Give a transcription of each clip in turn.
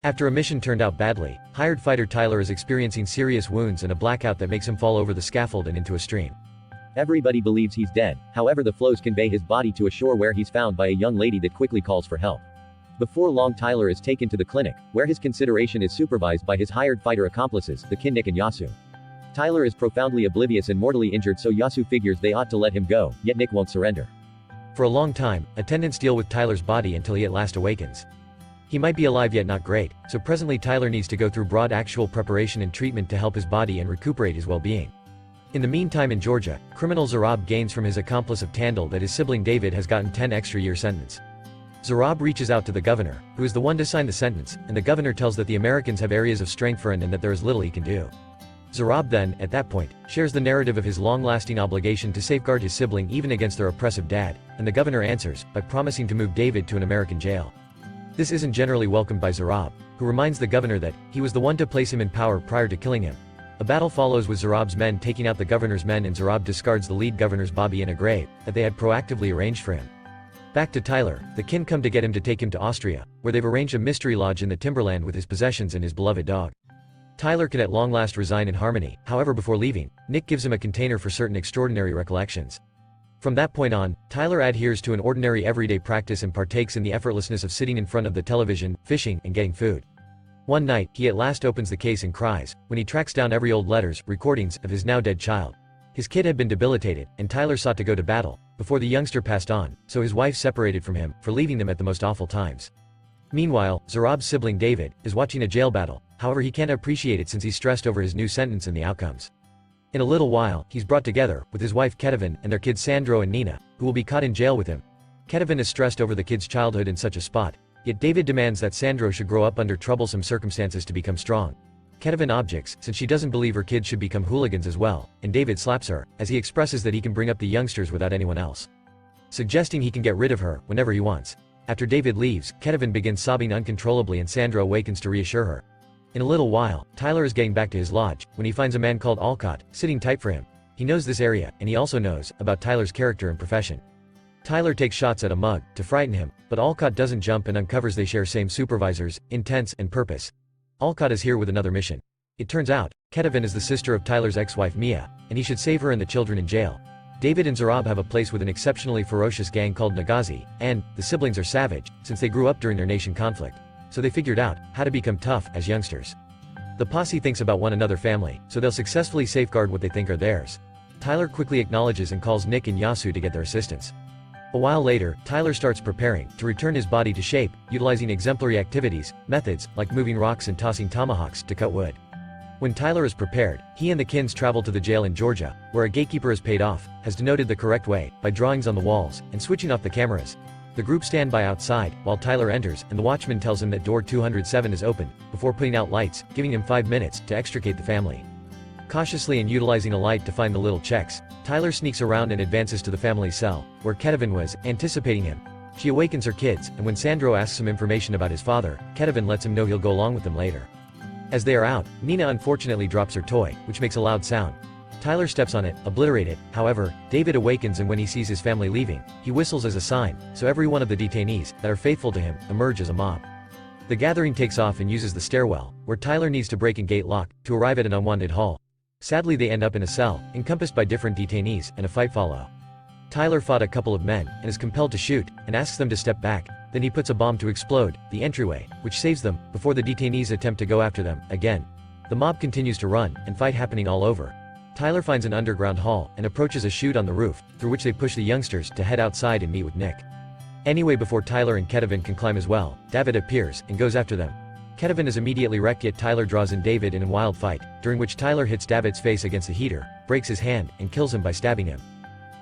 After a mission turned out badly, hired fighter Tyler is experiencing serious wounds and a blackout that makes him fall over the scaffold and into a stream. Everybody believes he's dead, however the flows convey his body to a shore where he's found by a young lady that quickly calls for help. Before long Tyler is taken to the clinic, where his consideration is supervised by his hired fighter accomplices, the Kin Nick and Yasu. Tyler is profoundly oblivious and mortally injured, so Yasu figures they ought to let him go, yet Nick won't surrender. For a long time, attendants deal with Tyler's body until he at last awakens. He might be alive yet not great, so presently Tyler needs to go through broad actual preparation and treatment to help his body and recuperate his well-being. In the meantime in Georgia, criminal Zarab gains from his accomplice of Tandil that his sibling David has gotten 10 extra year sentence. Zarab reaches out to the governor, who is the one to sign the sentence, and the governor tells that the Americans have areas of strength for him and that there is little he can do. Zarab then, at that point, shares the narrative of his long-lasting obligation to safeguard his sibling even against their oppressive dad, and the governor answers, by promising to move David to an American jail. This isn't generally welcomed by Zarab, who reminds the governor that he was the one to place him in power prior to killing him. A battle follows with Zarab's men taking out the governor's men, and Zarab discards the lead governor's body in a grave that they had proactively arranged for him. Back to Tyler, the kin come to get him to take him to Austria, where they've arranged a mystery lodge in the timberland with his possessions and his beloved dog. Tyler can at long last resign in harmony, however before leaving, Nick gives him a container for certain extraordinary recollections. From that point on, Tyler adheres to an ordinary everyday practice and partakes in the effortlessness of sitting in front of the television, fishing, and getting food. One night, he at last opens the case and cries, when he tracks down every old letters, recordings, of his now dead child. His kid had been debilitated, and Tyler sought to go to battle, before the youngster passed on, so his wife separated from him, for leaving them at the most awful times. Meanwhile, Zarab's sibling David is watching a jail battle, however he can't appreciate it since he's stressed over his new sentence and the outcomes. In a little while, he's brought together, with his wife Ketavan and their kids Sandro and Nina, who will be caught in jail with him. Ketavan is stressed over the kid's childhood in such a spot, yet David demands that Sandro should grow up under troublesome circumstances to become strong. Ketavan objects, since she doesn't believe her kids should become hooligans as well, and David slaps her, as he expresses that he can bring up the youngsters without anyone else, suggesting he can get rid of her whenever he wants. After David leaves, Ketavan begins sobbing uncontrollably and Sandro awakens to reassure her. In a little while, Tyler is getting back to his lodge, when he finds a man called Alcott, sitting tight for him. He knows this area, and he also knows about Tyler's character and profession. Tyler takes shots at a mug, to frighten him, but Alcott doesn't jump and uncovers they share same supervisors, intents, and purpose. Alcott is here with another mission. It turns out, Ketavan is the sister of Tyler's ex-wife Mia, and he should save her and the children in jail. David and Zarab have a place with an exceptionally ferocious gang called Nagazi, and the siblings are savage, since they grew up during their nation conflict. So they figured out how to become tough as youngsters. The posse thinks about one another family, so they'll successfully safeguard what they think are theirs. Tyler quickly acknowledges and calls Nick and Yasu to get their assistance. A while later, Tyler starts preparing to return his body to shape, utilizing exemplary activities, methods, like moving rocks and tossing tomahawks to cut wood. When Tyler is prepared, he and the kins travel to the jail in Georgia, where a gatekeeper is paid off, has denoted the correct way, by drawings on the walls, and switching off the cameras. The group stand by outside, while Tyler enters, and the watchman tells him that door 207 is open, before putting out lights, giving him 5 minutes to extricate the family. Cautiously and utilizing a light to find the little checks, Tyler sneaks around and advances to the family's cell, where Ketavan was, anticipating him. She awakens her kids, and when Sandro asks some information about his father, Ketavan lets him know he'll go along with them later. As they are out, Nina unfortunately drops her toy, which makes a loud sound. Tyler steps on it, obliterate it. However, David awakens, and when he sees his family leaving, he whistles as a sign, so every one of the detainees that are faithful to him emerge as a mob. The gathering takes off and uses the stairwell, where Tyler needs to break and gate lock, to arrive at an unwanted hall. Sadly they end up in a cell, encompassed by different detainees, and a fight follows. Tyler fought a couple of men, and is compelled to shoot, and asks them to step back. Then he puts a bomb to explode the entryway, which saves them, before the detainees attempt to go after them again. The mob continues to run, and fight happening all over. Tyler finds an underground hall, and approaches a chute on the roof, through which they push the youngsters to head outside and meet with Nick. Anyway, before Tyler and Ketavan can climb as well, David appears, and goes after them. Ketavan is immediately wrecked, yet Tyler draws in David in a wild fight, during which Tyler hits David's face against the heater, breaks his hand, and kills him by stabbing him.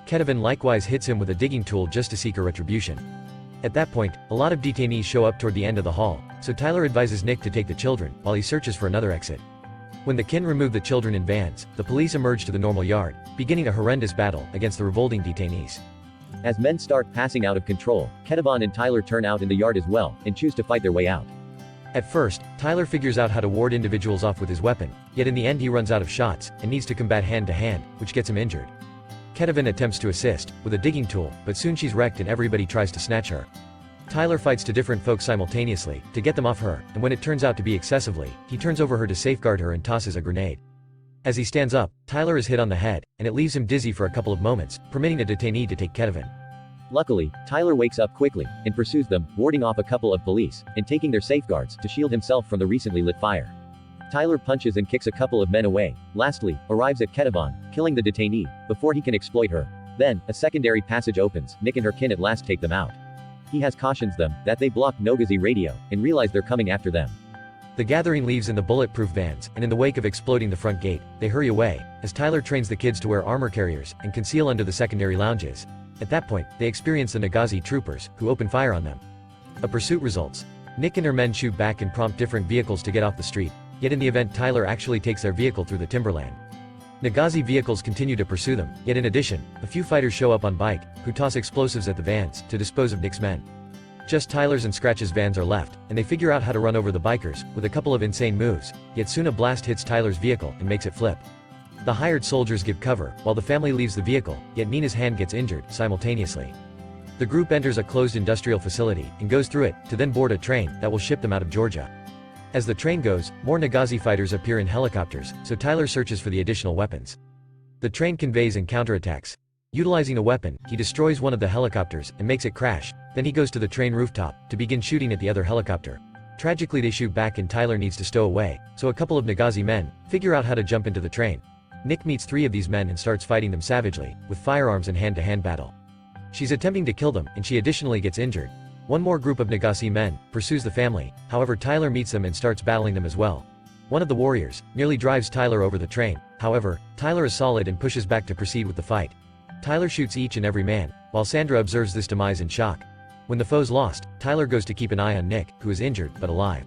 Ketavan likewise hits him with a digging tool just to seek a retribution. At that point, a lot of detainees show up toward the end of the hall, so Tyler advises Nick to take the children, while he searches for another exit. When the kin remove the children in vans, the police emerge to the normal yard, beginning a horrendous battle against the revolting detainees. As men start passing out of control, Ketavan and Tyler turn out in the yard as well, and choose to fight their way out. At first, Tyler figures out how to ward individuals off with his weapon, yet in the end he runs out of shots, and needs to combat hand-to-hand, which gets him injured. Ketavan attempts to assist, with a digging tool, but soon she's wrecked and everybody tries to snatch her. Tyler fights to different folks simultaneously, to get them off her, and when it turns out to be excessively, he turns over her to safeguard her and tosses a grenade. As he stands up, Tyler is hit on the head, and it leaves him dizzy for a couple of moments, permitting a detainee to take Ketavan. Luckily, Tyler wakes up quickly, and pursues them, warding off a couple of police, and taking their safeguards, to shield himself from the recently lit fire. Tyler punches and kicks a couple of men away, lastly, arrives at Ketavan, killing the detainee, before he can exploit her. Then, a secondary passage opens, Nick and her kin at last take them out. He has cautions them, that they block Nogazi radio, and realize they're coming after them. The gathering leaves in the bulletproof vans, and in the wake of exploding the front gate, they hurry away, as Tyler trains the kids to wear armor carriers, and conceal under the secondary lounges. At that point, they experience the Nogazi troopers, who open fire on them. A pursuit results. Nick and her men shoot back and prompt different vehicles to get off the street, yet in the event Tyler actually takes their vehicle through the timberland. Nogazi vehicles continue to pursue them, yet in addition, a few fighters show up on bike, who toss explosives at the vans, to dispose of Nick's men. Just Tyler's and Scratch's vans are left, and they figure out how to run over the bikers, with a couple of insane moves, yet soon a blast hits Tyler's vehicle, and makes it flip. The hired soldiers give cover, while the family leaves the vehicle, yet Nina's hand gets injured, simultaneously. The group enters a closed industrial facility, and goes through it, to then board a train, that will ship them out of Georgia. As the train goes, more Nogazi fighters appear in helicopters, so Tyler searches for the additional weapons. The train conveys and counterattacks. Utilizing a weapon, he destroys one of the helicopters, and makes it crash, then he goes to the train rooftop, to begin shooting at the other helicopter. Tragically they shoot back and Tyler needs to stow away, so a couple of Nogazi men figure out how to jump into the train. Nick meets 3 of these men and starts fighting them savagely, with firearms and hand-to-hand battle. She's attempting to kill them, and she additionally gets injured. One more group of Nogazi men pursues the family, however Tyler meets them and starts battling them as well. One of the warriors nearly drives Tyler over the train, however, Tyler is solid and pushes back to proceed with the fight. Tyler shoots each and every man, while Sandra observes this demise in shock. When the foe's lost, Tyler goes to keep an eye on Nick, who is injured, but alive.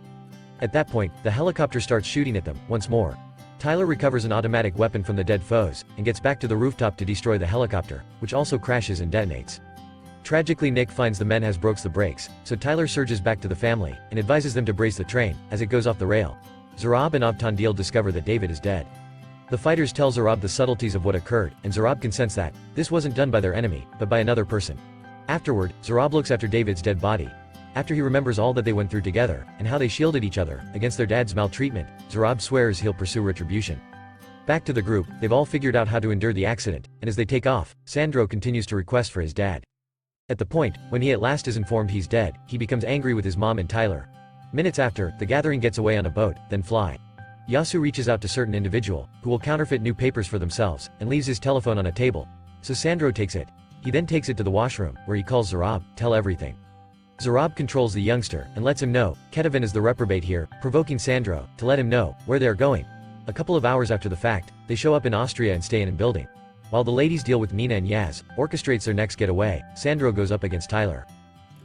At that point, the helicopter starts shooting at them, once more. Tyler recovers an automatic weapon from the dead foes, and gets back to the rooftop to destroy the helicopter, which also crashes and detonates. Tragically Nick finds the men has broke the brakes, so Tyler surges back to the family, and advises them to brace the train, as it goes off the rail. Zarab and Obtandil discover that David is dead. The fighters tell Zarab the subtleties of what occurred, and Zarab consents that this wasn't done by their enemy, but by another person. Afterward, Zarab looks after David's dead body. After he remembers all that they went through together, and how they shielded each other against their dad's maltreatment, Zarab swears he'll pursue retribution. Back to the group, they've all figured out how to endure the accident, and as they take off, Sandro continues to request for his dad. At the point, when he at last is informed he's dead, he becomes angry with his mom and Tyler. Minutes after, the gathering gets away on a boat, then fly. Yasu reaches out to certain individual, who will counterfeit new papers for themselves, and leaves his telephone on a table. So Sandro takes it. He then takes it to the washroom, where he calls Zarab, tell everything. Zarab controls the youngster, and lets him know, Ketavan is the reprobate here, provoking Sandro, to let him know, where they are going. A couple of hours after the fact, they show up in Austria and stay in a building. While the ladies deal with Nina and Yaz, orchestrates their next getaway, Sandro goes up against Tyler.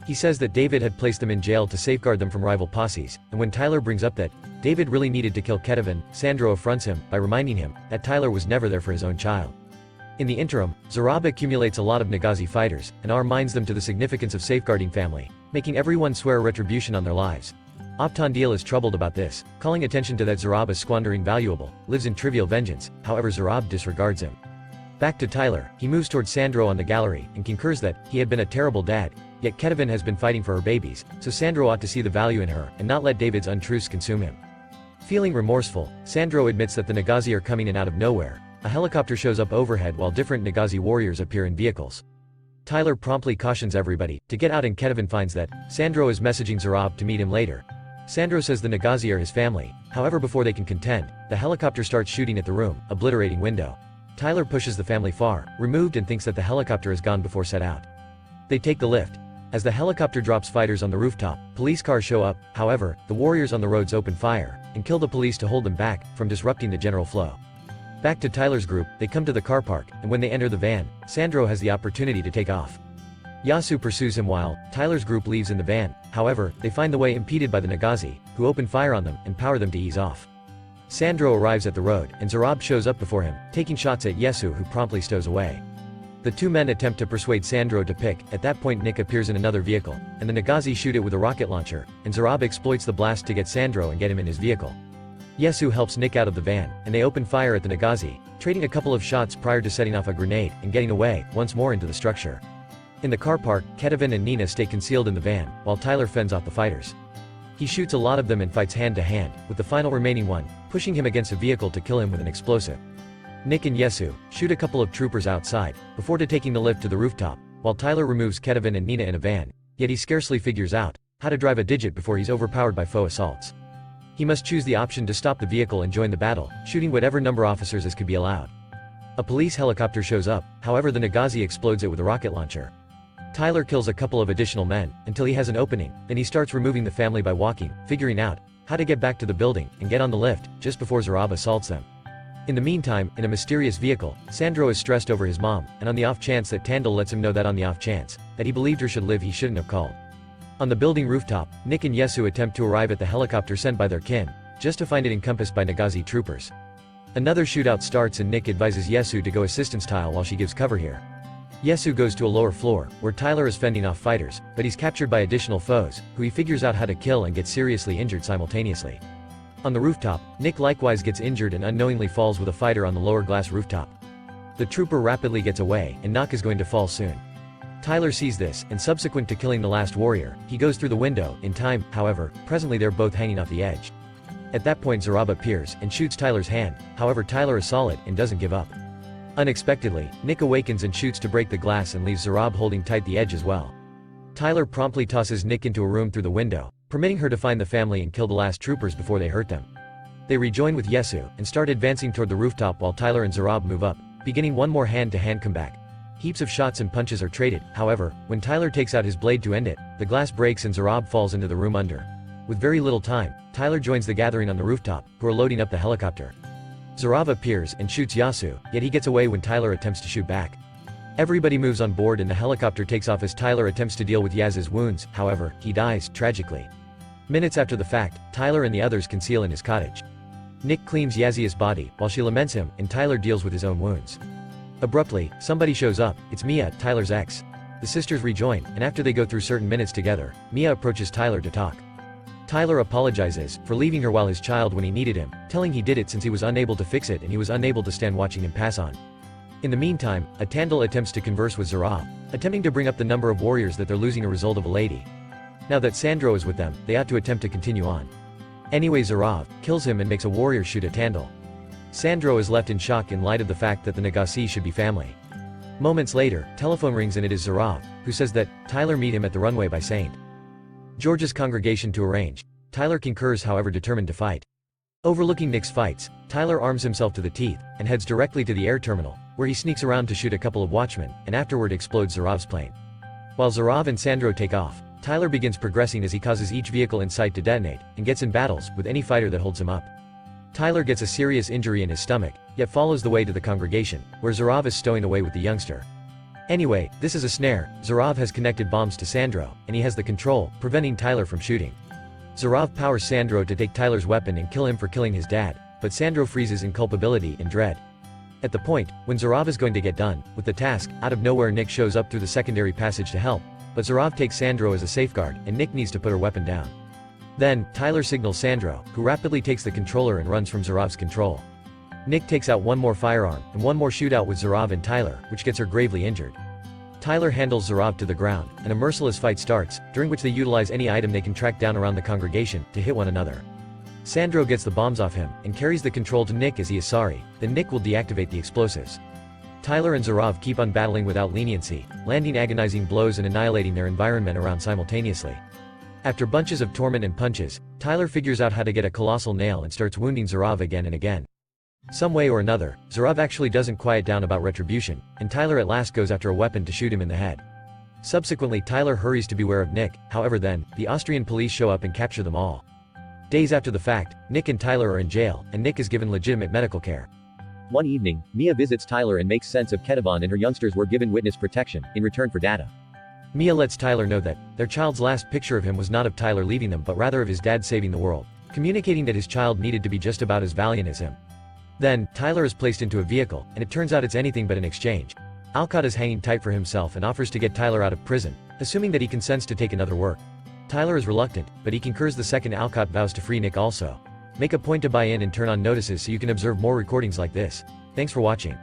He says that David had placed them in jail to safeguard them from rival posses, and when Tyler brings up that David really needed to kill Ketavan, Sandro affronts him by reminding him that Tyler was never there for his own child. In the interim, Zarab accumulates a lot of Nogazi fighters, and reminds them to the significance of safeguarding family, making everyone swear retribution on their lives. Obtandil is troubled about this, calling attention to that Zarab is squandering valuable, lives in trivial vengeance, however Zarab disregards him. Back to Tyler, he moves towards Sandro on the gallery, and concurs that he had been a terrible dad, yet Ketavan has been fighting for her babies, so Sandro ought to see the value in her, and not let David's untruths consume him. Feeling remorseful, Sandro admits that the Nogazi are coming in out of nowhere. A helicopter shows up overhead while different Nogazi warriors appear in vehicles. Tyler promptly cautions everybody to get out, and Ketavan finds that Sandro is messaging Zarab to meet him later. Sandro says the Nogazi are his family, however before they can contend, the helicopter starts shooting at the room, obliterating window. Tyler pushes the family far, removed, and thinks that the helicopter is gone before set out. They take the lift. As the helicopter drops fighters on the rooftop, police cars show up, however, the warriors on the roads open fire, and kill the police to hold them back from disrupting the general flow. Back to Tyler's group, they come to the car park, and when they enter the van, Sandro has the opportunity to take off. Yasu pursues him while Tyler's group leaves in the van, however, they find the way impeded by the Nogazi, who open fire on them and power them to ease off. Sandro arrives at the road, and Zarab shows up before him, taking shots at Yesu, who promptly stows away. The two men attempt to persuade Sandro to pick. At that point Nick appears in another vehicle, and the Nogazi shoot it with a rocket launcher, and Zarab exploits the blast to get Sandro and get him in his vehicle. Yesu helps Nick out of the van, and they open fire at the Nogazi, trading a couple of shots prior to setting off a grenade, and getting away, once more into the structure. In the car park, Ketavan and Nina stay concealed in the van, while Tyler fends off the fighters. He shoots a lot of them and fights hand to hand, with the final remaining one, pushing him against a vehicle to kill him with an explosive. Nick and Yesu shoot a couple of troopers outside, before taking the lift to the rooftop, while Tyler removes Ketavan and Nina in a van, yet he scarcely figures out how to drive a digit before he's overpowered by foe assaults. He must choose the option to stop the vehicle and join the battle, shooting whatever number officers as could be allowed. A police helicopter shows up, however the Nagazi explodes it with a rocket launcher. Tyler kills a couple of additional men, until he has an opening, then he starts removing the family by walking, figuring out how to get back to the building, and get on the lift, just before Zurav assaults them. In the meantime, in a mysterious vehicle, Sandro is stressed over his mom, and on the off chance that Tandil lets him know that on the off chance that he believed her should live he shouldn't have called. On the building rooftop, Nick and Yesu attempt to arrive at the helicopter sent by their kin, just to find it encompassed by Nagazi troopers. Another shootout starts and Nick advises Yesu to go assistance tile while she gives cover here. Yesu goes to a lower floor, where Tyler is fending off fighters, but he's captured by additional foes, who he figures out how to kill and gets seriously injured simultaneously. On the rooftop, Nick likewise gets injured and unknowingly falls with a fighter on the lower glass rooftop. The trooper rapidly gets away, and Nock is going to fall soon. Tyler sees this, and subsequent to killing the last warrior, he goes through the window. In time, however, presently they're both hanging off the edge. At that point Zurav appears, and shoots Tyler's hand, however Tyler is solid, and doesn't give up. Unexpectedly, Nick awakens and shoots to break the glass and leaves Zurav holding tight the edge as well. Tyler promptly tosses Nick into a room through the window, permitting her to find the family and kill the last troopers before they hurt them. They rejoin with Yesu, and start advancing toward the rooftop while Tyler and Zurav move up, beginning one more hand-to-hand comeback. Heaps of shots and punches are traded, however, when Tyler takes out his blade to end it, the glass breaks and Zurav falls into the room under. With very little time, Tyler joins the gathering on the rooftop, who are loading up the helicopter. Zurav appears and shoots Yesu, yet he gets away when Tyler attempts to shoot back. Everybody moves on board and the helicopter takes off as Tyler attempts to deal with Yaz's wounds, however, he dies, tragically. Minutes after the fact, Tyler and the others conceal in his cottage. Nick cleans Yazia's body, while she laments him, and Tyler deals with his own wounds. Abruptly, somebody shows up. It's Mia, Tyler's ex. The sisters rejoin, and after they go through certain minutes together, Mia approaches Tyler to talk. Tyler apologizes for leaving her while his child when he needed him, telling he did it since he was unable to fix it and he was unable to stand watching him pass on. In the meantime, Tandil attempts to converse with Zurav, attempting to bring up the number of warriors that they're losing a result of a lady. Now that Sandro is with them, they ought to attempt to continue on. Anyway, Zurav kills him and makes a warrior shoot at Tandil. Sandro is left in shock in light of the fact that the Nagasi should be family. Moments later, telephone rings and it is Zurav, who says that Tyler meet him at the runway by St. George's congregation to arrange. Tyler concurs, however determined to fight. Overlooking Nick's fights, Tyler arms himself to the teeth, and heads directly to the air terminal, where he sneaks around to shoot a couple of watchmen, and afterward explodes Zurav's plane. While Zurav and Sandro take off, Tyler begins progressing as he causes each vehicle in sight to detonate, and gets in battles with any fighter that holds him up. Tyler gets a serious injury in his stomach, yet follows the way to the congregation, where Zurav is stowing away with the youngster. Anyway, this is a snare. Zurav has connected bombs to Sandro, and he has the control, preventing Tyler from shooting. Zurav powers Sandro to take Tyler's weapon and kill him for killing his dad, but Sandro freezes in culpability and dread. At the point, when Zurav is going to get done with the task, out of nowhere Nick shows up through the secondary passage to help, but Zurav takes Sandro as a safeguard, and Nick needs to put her weapon down. Then, Tyler signals Sandro, who rapidly takes the controller and runs from Zurav's control. Nick takes out one more firearm, and one more shootout with Zurav and Tyler, which gets her gravely injured. Tyler handles Zurav to the ground, and a merciless fight starts, during which they utilize any item they can track down around the congregation, to hit one another. Sandro gets the bombs off him, and carries the control to Nick as he is sorry, then Nick will deactivate the explosives. Tyler and Zurav keep on battling without leniency, landing agonizing blows and annihilating their environment around simultaneously. After bunches of torment and punches, Tyler figures out how to get a colossal nail and starts wounding Zurav again and again. Some way or another, Zurav actually doesn't quiet down about retribution, and Tyler at last goes after a weapon to shoot him in the head. Subsequently, Tyler hurries to beware of Nick, however then, the Austrian police show up and capture them all. Days after the fact, Nick and Tyler are in jail, and Nick is given legitimate medical care. One evening, Mia visits Tyler and makes sense of Ketavan and her youngsters were given witness protection, in return for data. Mia lets Tyler know that their child's last picture of him was not of Tyler leaving them but rather of his dad saving the world, communicating that his child needed to be just about as valiant as him. Then, Tyler is placed into a vehicle, and it turns out it's anything but an exchange. Alcott is hanging tight for himself and offers to get Tyler out of prison, assuming that he consents to take another work. Tyler is reluctant, but he concurs. The second Alcott vows to free Nick also. Make a point to buy in and turn on notices so you can observe more recordings like this. Thanks for watching.